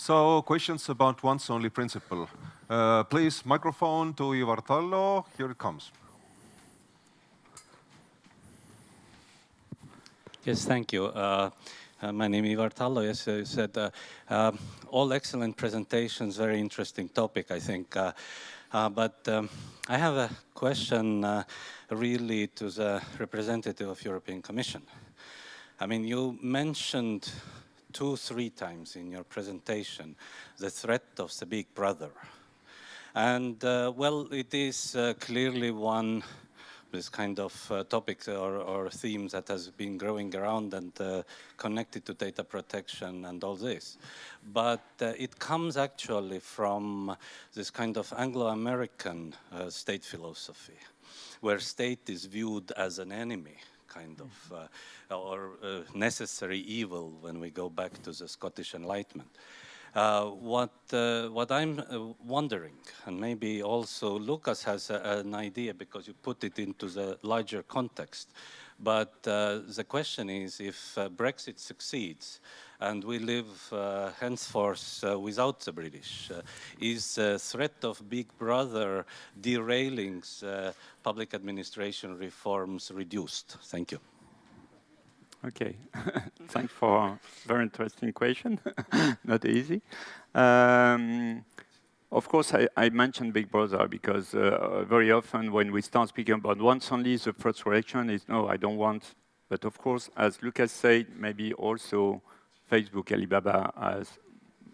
So questions about once only principle. Please, microphone to Ivar Tallo. Here it comes. Yes, thank you. My name is Ivar Tallo. Yes, you said all excellent presentations, very interesting topic, I think. But I have a question really to the representative of European Commission. I mean, you mentioned 2-3 times in your presentation the threat of the big brother. And well, it is clearly one this kind of topic or themes that has been growing around and connected to data protection and all this. But it comes actually from this kind of Anglo-American state philosophy, where state is viewed as an enemy, kind of, or necessary evil when we go back to the Scottish Enlightenment. What I'm wondering, and maybe also Lucas has an idea because you put it into the larger context, but the question is if Brexit succeeds and we live henceforth without the British, is the threat of Big Brother derailing public administration reforms reduced? Thank you. Okay, thanks for a very interesting question. Not easy. Of course, I mentioned Big Brother because very often when we start speaking about once only, the first reaction is, no, I don't want. But of course, as Lucas said, maybe also Facebook, Alibaba has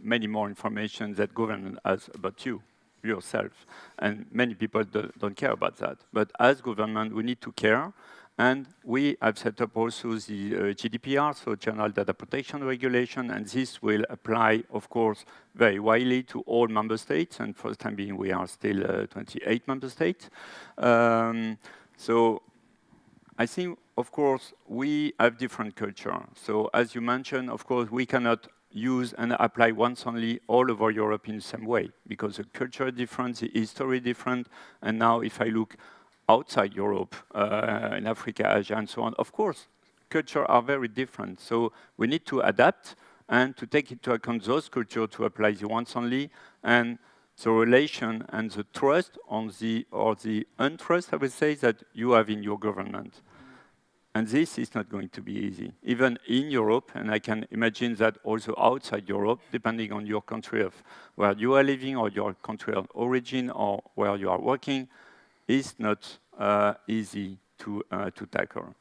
many more information that government has about you, yourself. And many people don't care about that. But as government, we need to care. And we have set up also the GDPR, so General Data Protection Regulation, and this will apply, of course, very widely to all member states. And for the time being, we are still 28 member states. So I think, of course, we have different culture. So as you mentioned, of course, we cannot use and apply once only all over Europe in the same way, because the culture is different, the history is different. And now if I look outside Europe, in Africa, Asia, and so on, of course, cultures are very different. So we need to adapt and to take into account those cultures to apply the once only, and the relation and the trust on the, or the untrust, I would say, that you have in your government. And this is not going to be easy, even in Europe, and I can imagine that also outside Europe, depending on your country of where you are living or your country of origin or where you are working, is not easy to tackle.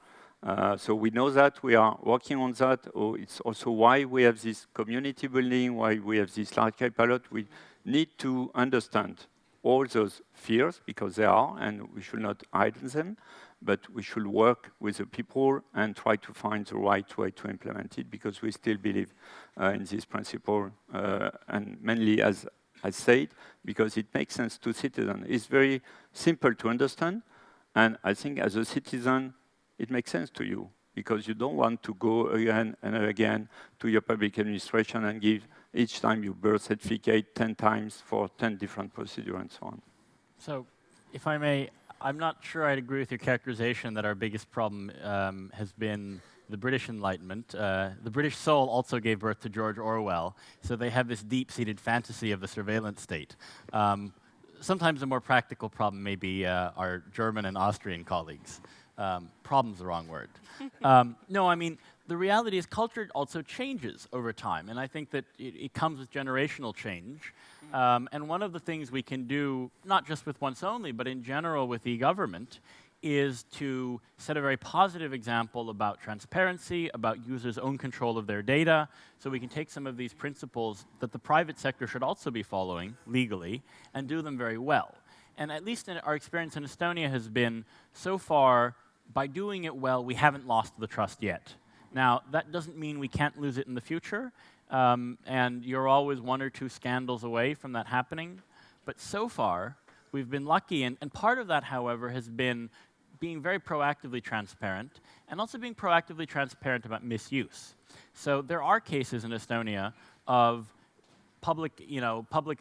So we know that, we are working on that. It's also why we have this community building, why we have this large-scale pilot. We need to understand all those fears, because they are, and we should not hide them, but we should work with the people and try to find the right way to implement it, because we still believe in this principle, and mainly, as I said, because it makes sense to citizens. It's very simple to understand, and I think as a citizen, it makes sense to you, because you don't want to go again and again to your public administration and give each time your birth certificate 10 times for 10 different procedures and so on. So, if I may, I'm not sure I'd agree with your characterization that our biggest problem has been the British Enlightenment. The British soul also gave birth to George Orwell, so they have this deep-seated fantasy of the surveillance state. Sometimes a more practical problem may be our German and Austrian colleagues. Problem's the wrong word. No, I mean, the reality is culture also changes over time, and I think that it comes with generational change. And one of the things we can do, not just with once only, but in general with e-government, is to set a very positive example about transparency, about users' own control of their data, so we can take some of these principles that the private sector should also be following legally and do them very well. And at least in our experience in Estonia has been, so far, by doing it well, we haven't lost the trust yet. Now, that doesn't mean we can't lose it in the future, and you're always 1 or 2 scandals away from that happening. But so far, we've been lucky, and part of that, however, has been being very proactively transparent, and also being proactively transparent about misuse. So there are cases in Estonia of public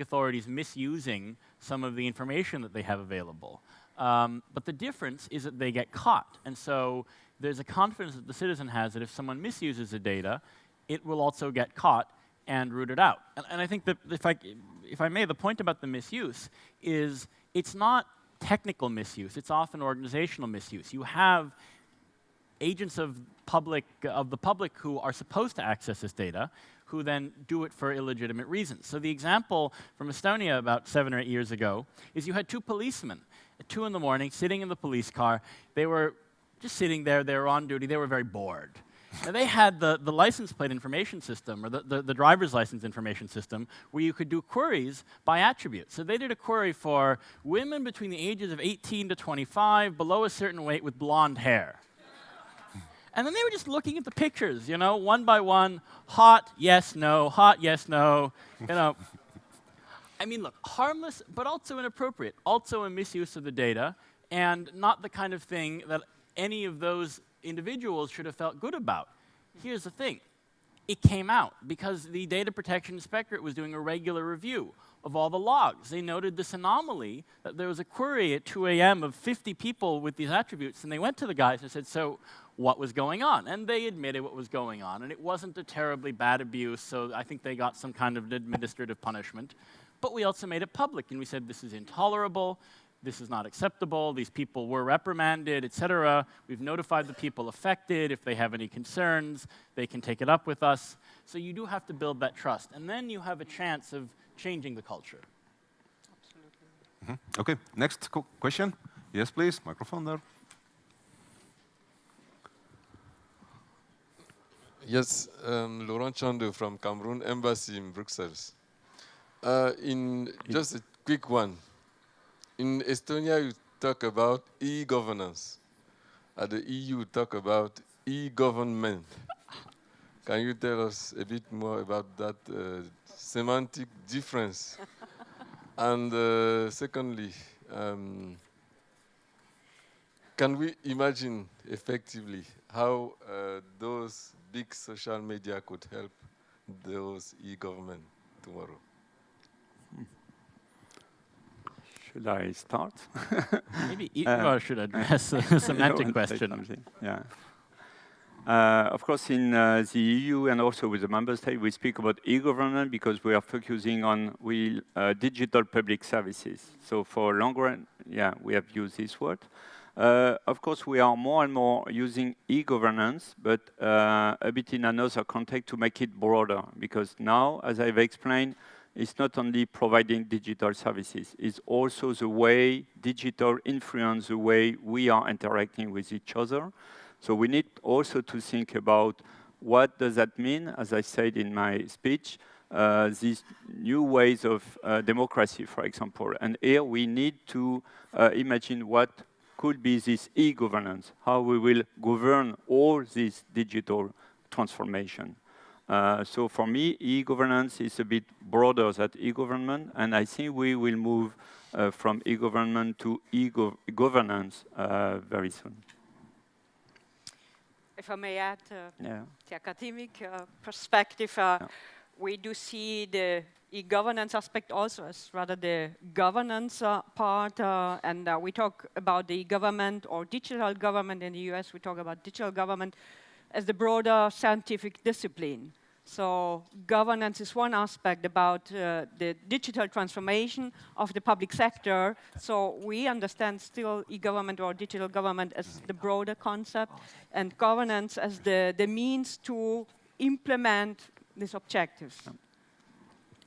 authorities misusing some of the information that they have available. But the difference is that they get caught. And so there's a confidence that the citizen has that if someone misuses the data, it will also get caught, and root it out. And I think that if I may, the point about the misuse is it's not technical misuse, it's often organizational misuse. You have agents of the public who are supposed to access this data, who then do it for illegitimate reasons. So the example from Estonia about 7 or 8 years ago is you had 2 policemen at 2 in the morning sitting in the police car. They were just sitting there, they were on duty, they were very bored. Now they had the license plate information system, or the driver's license information system, where you could do queries by attribute. So they did a query for women between the ages of 18 to 25, below a certain weight with blonde hair. And then they were just looking at the pictures, you know, one by one, hot, yes, no, hot, yes, no, you know. I mean, look, harmless, but also inappropriate, also a misuse of the data, and not the kind of thing that any of those individuals should have felt good about. Here's the thing. It came out because the Data Protection Inspectorate was doing a regular review of all the logs. They noted this anomaly, that there was a query at 2 a.m. of 50 people with these attributes, and they went to the guys and said, so what was going on? And they admitted what was going on, and it wasn't a terribly bad abuse, so I think they got some kind of administrative punishment. But we also made it public, and we said this is intolerable, this is not acceptable, these people were reprimanded, etc. We've notified the people affected. If they have any concerns, they can take it up with us. So you do have to build that trust. And then you have a chance of changing the culture. Absolutely. Okay, next question. Yes, please, microphone there. Yes, Laurent Chandu from Cameroon Embassy in Brussels. Just a quick one. In Estonia, you talk about e-governance. At the EU, talk about e-government. Can you tell us a bit more about that semantic difference? And secondly, can we imagine effectively how those big social media could help those e-government tomorrow? Should I start? Maybe Ivar should address the semantic question. Yeah. Of course, in the EU and also with the member state, we speak about e-government because we are focusing on digital public services. So for long run, yeah, we have used this word. Of course, we are more and more using e-governance, but a bit in another context to make it broader. Because now, as I've explained, it's not only providing digital services, it's also the way digital influence the way we are interacting with each other. So we need also to think about what does that mean, as I said in my speech, these new ways of democracy, for example. And here we need to imagine what could be this e-governance, how we will govern all this digital transformation. So for me, e-governance is a bit broader than e-government, and I think we will move from e-government to e-governance very soon. If I may add Yeah. the academic perspective, we do see the e-governance aspect also as rather the governance part, and we talk about the government or digital government. In the US, we talk about digital government as the broader scientific discipline. So governance is one aspect about the digital transformation of the public sector. So we understand still e-government or digital government as the broader concept, and governance as the means to implement these objectives.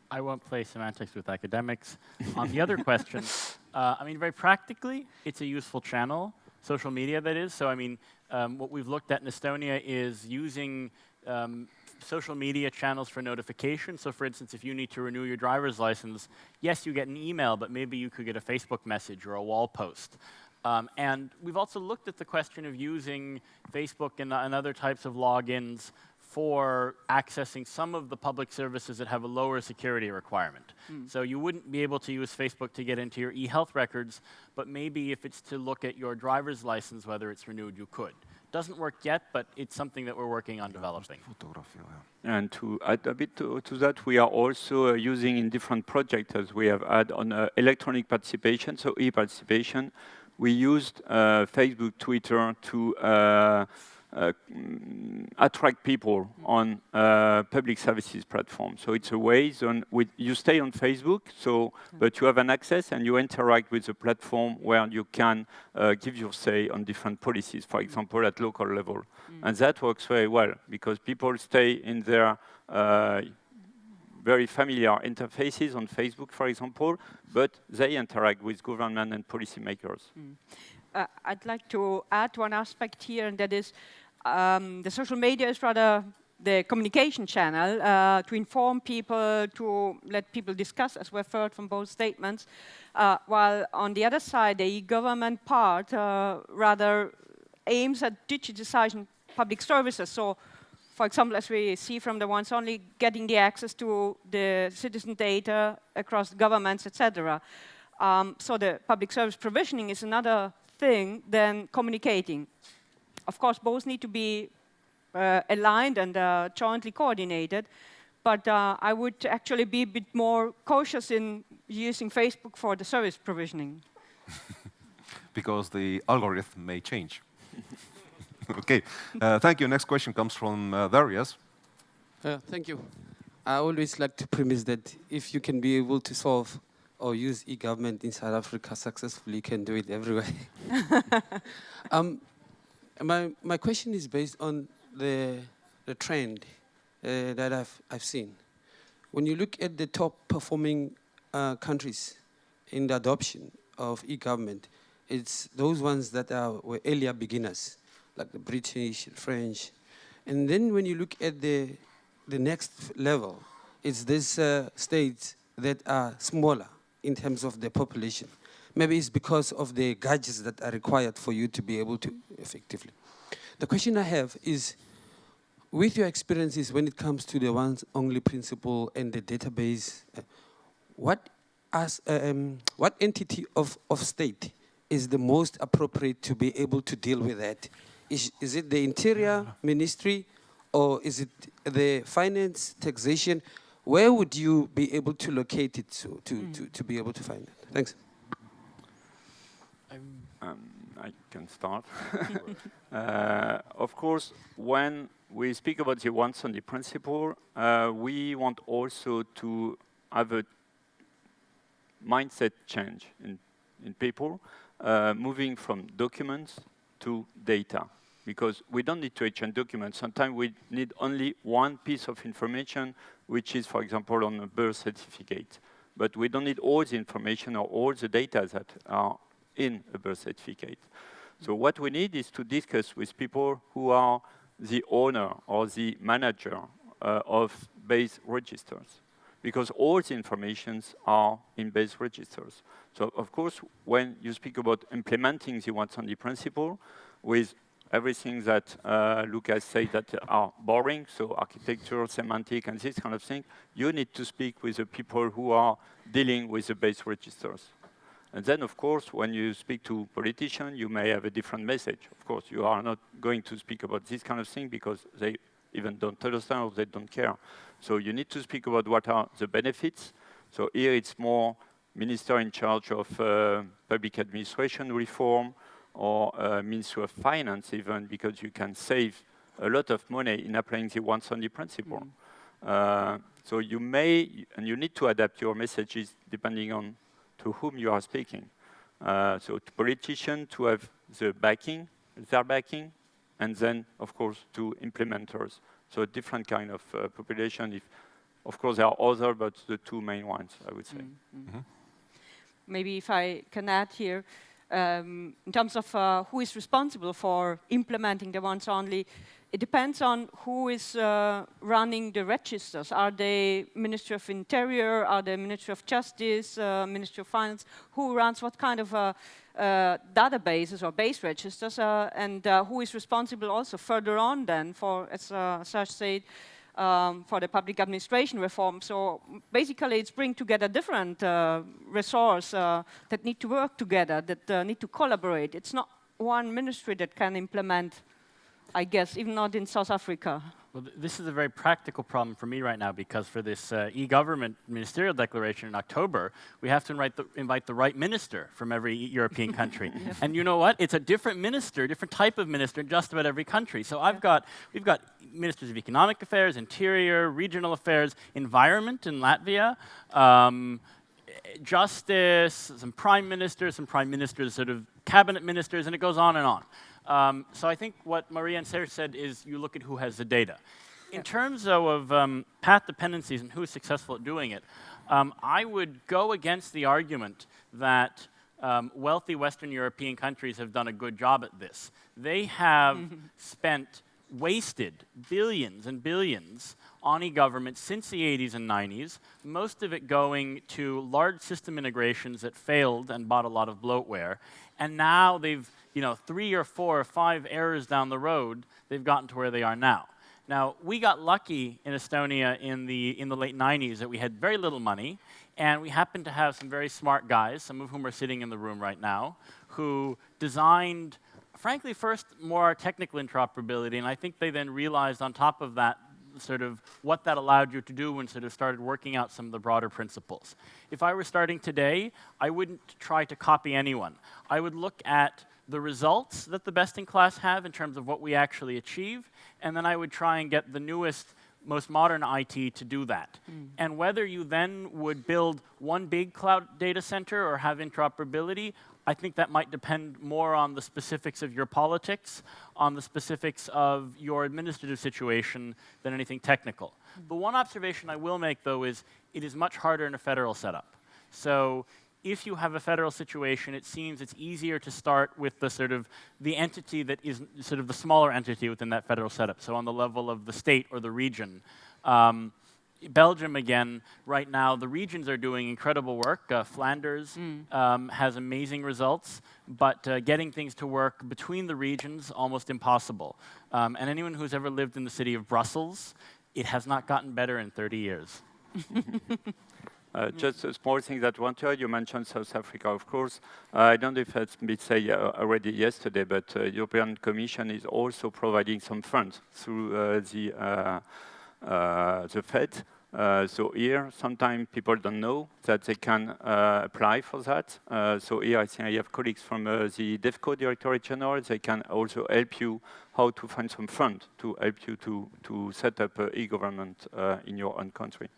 I won't play semantics with academics. On the other question, I mean, very practically, it's a useful channel, social media that is. So I mean, what we've looked at in Estonia is using social media channels for notification. So for instance, if you need to renew your driver's license, yes, you get an email, but maybe you could get a Facebook message or a wall post. And we've also looked at the question of using Facebook and other types of logins for accessing some of the public services that have a lower security requirement. So you wouldn't be able to use Facebook to get into your e-health records, but maybe if it's to look at your driver's license, whether it's renewed, you could. Doesn't work yet, but it's something that we're working on developing. And to add a bit to that, we are also using in different projects, as we have had on electronic participation, so e-participation. We used Facebook, Twitter to attract people on public services platform. So it's a way you stay on Facebook, but you have an access and you interact with the platform where you can give your say on different policies, for example, at local level. And that works very well because people stay in their very familiar interfaces on Facebook, for example, but they interact with government and policymakers. I'd like to add one aspect here, and that is the social media is rather the communication channel to inform people, to let people discuss, as we've heard from both statements, while on the other side, the e-government part rather aims at digitizing public services. So, for example, as we see from the ones only getting the access to the citizen data across governments, etc. So the public service provisioning is another thing than communicating. Of course, both need to be aligned and jointly coordinated, but I would actually be a bit more cautious in using Facebook for the service provisioning. Because the algorithm may change. Okay, thank you. Next question comes from Darius. Thank you. I always like to premise that if you can be able to solve or use e-government in South Africa successfully, you can do it everywhere. My question is based on the trend that I've seen. When you look at the top performing countries in the adoption of e-government, it's those ones that were earlier beginners, like the British, French. And then when you look at the next level, it's these states that are smaller in terms of the population. Maybe it's because of the gadgets that are required for you to be able to effectively. The question I have is, with your experiences when it comes to the once-only principle and the database, what entity of state is the most appropriate to be able to deal with that? Is it the Interior Ministry, or is it the finance, taxation? Where would you be able to locate it to be able to find it? Thanks. I can start. Of course, when we speak about the once-only principle, we want also to have a mindset change in people, moving from documents to data. Because we don't need to exchange documents. Sometimes we need only one piece of information, which is, for example, on a birth certificate. But we don't need all the information or all the data that are in a birth certificate. So what we need is to discuss with people who are the owner or the manager of base registers. Because all the informations are in base registers. So, of course, when you speak about implementing the once-only principle with everything that Lucas said that are boring, so architecture, semantic, and this kind of thing, you need to speak with the people who are dealing with the base registers. And then, of course, when you speak to politicians, you may have a different message. Of course, you are not going to speak about this kind of thing because they even don't understand or they don't care. So you need to speak about what are the benefits. So here it's more minister in charge of public administration reform, or Ministry of Finance even, because you can save a lot of money in applying the once-only principle. So you may, and you need to adapt your messages depending on to whom you are speaking. So to politicians to have their backing, and then, of course, to implementers. So a different kind of population. Of course, there are other, but the two main ones, I would say. Maybe if I can add here, in terms of who is responsible for implementing the once-only, it depends on who is running the registers. Are they Ministry of Interior? Are they Ministry of Justice? Ministry of Finance? Who runs what kind of databases or base registers? And who is responsible also further on then for, as Serge said, for the public administration reform. So basically it's bring together different resources that need to work together, that need to collaborate. It's not one ministry that can implement, I guess, even not in South Africa. Well, this is a very practical problem for me right now because for this e-government ministerial declaration in October, we have to invite the right minister from every European country. And you know what? It's a different minister, different type of minister in just about every country. So we've got ministers of economic affairs, interior, regional affairs, environment in Latvia, justice, some prime ministers, sort of cabinet ministers, and it goes on and on. So I think what Maria and Serge said is you look at who has the data. In terms, though, of path dependencies and who is successful at doing it, I would go against the argument that wealthy Western European countries have done a good job at this. They have wasted billions and billions on e-government since the 80s and 90s, most of it going to large system integrations that failed and bought a lot of bloatware. And now they've, 3 or 4 or 5 errors down the road, they've gotten to where they are now. Now, we got lucky in Estonia in the late 90s that we had very little money, and we happened to have some very smart guys, some of whom are sitting in the room right now, who designed, frankly, first more technical interoperability, and I think they then realized on top of that sort of what that allowed you to do and sort of started working out some of the broader principles. If I were starting today, I wouldn't try to copy anyone. I would look at the results that the best in class have in terms of what we actually achieve, and then I would try and get the newest, most modern IT to do that. And whether you then would build one big cloud data center or have interoperability, I think that might depend more on the specifics of your politics, on the specifics of your administrative situation than anything technical. The one observation I will make, though, is it is much harder in a federal setup. So if you have a federal situation, it seems it's easier to start with the entity that is sort of the smaller entity within that federal setup, so on the level of the state or the region. Belgium, again, right now, the regions are doing incredible work. Flanders has amazing results, but getting things to work between the regions, almost impossible. And anyone who's ever lived in the city of Brussels, it has not gotten better in 30 years. Just a small thing that one you mentioned South Africa, of course. I don't know if it's been said already yesterday, but the European Commission is also providing some funds through the Fed. So here, sometimes people don't know that they can apply for that. So here, I think I have colleagues from the DEFCO Directorate General. They can also help you how to find some fund to help you to set up e-government in your own country.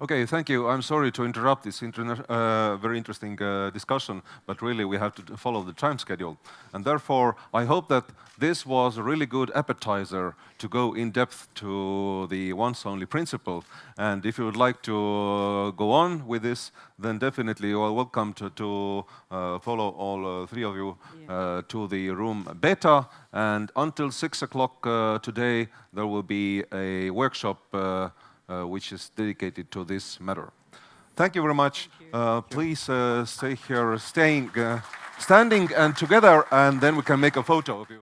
Okay, thank you. I'm sorry to interrupt this very interesting discussion, but really we have to follow the time schedule. And therefore, I hope that this was a really good appetizer to go in depth to the once-only principle. And if you would like to go on with this, then definitely you are welcome to follow all 3 of you to the room beta. And until 6 o'clock today, there will be a workshop which is dedicated to this matter. Thank you very much. Please stay here, standing and together, and then we can make a photo of you.